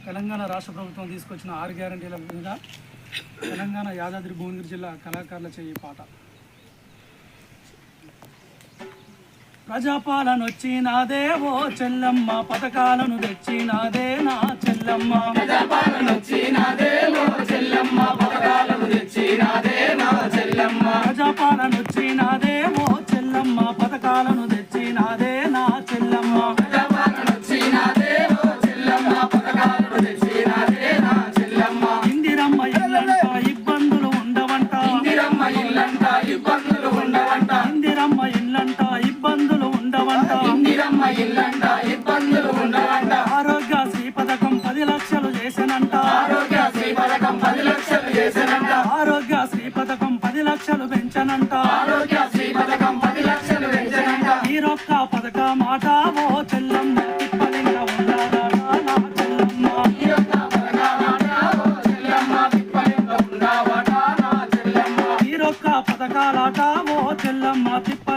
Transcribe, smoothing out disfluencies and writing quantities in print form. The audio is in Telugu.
తెలంగాణ రాష్ట్ర ప్రభుత్వం తీసుకొచ్చిన 6 గ్యారంటీల మీద తెలంగాణ యాదాద్రి భువనగిరి జిల్లా కళాకారుల చేయి పాట. ప్రజాపాలన వచ్చినాదే ఓ చెల్లమ్మ, పథకాలను తెచ్చినాదే నా చెల్లమ్మ. ప్రజాపాలన వచ్చినాదే ఓ చెల్లమ్మ, పథకాలను తెచ్చినాదే నా చెల్లమ్మ. ప్రజాపాలన వచ్చినాదే ఓ చెల్లమ్మ, పథకాలను తెచ్చినాదే నా చెల్లమ్మ. ప్రజాపాలన వచ్చినాదే ఓ చెల్లమ్మ, పథకాలను తెచ్చినాదే నా చెల్లమ్మ. ఇందిరమ్మ ఇల్లంట ఇబ్బందులు ఉండవంట, ఇందిరమ్మ ఇల్లంట ఇబ్బందులు ఉండవంట, ఇందిరమ్మ ఇల్లంట ఇబ్బందులు ఉండవంట, ఇందిరమ్మ ఇల్లంట ఇబ్బందులు ఉండవంట. ఆరోగ్యశ్రీ పథకం 10 లక్షలు చేసనంట, ఆరోగ్యశ్రీ పథకం 10 లక్షలు చేసనంట, ఆరోగ్యశ్రీ పథకం 10 లక్షలు పెంచనంట, ఆరోగ్యశ్రీ పథకం 10 లక్షలు పెంచనంట. మీరొక్క పథకం మాట ఓ చెల్లమ్మ, తిప్పలింగ ఉండాలా నా చెల్లమ్మ. మీరొక్క పథకాలాట ఓ చెల్లమ్మ, తిప్పలింగ ఉండవట నా చెల్లమ్మ. మీరొక్క పథకాలాట ఓ చెల్లమ్మ, తిప్ప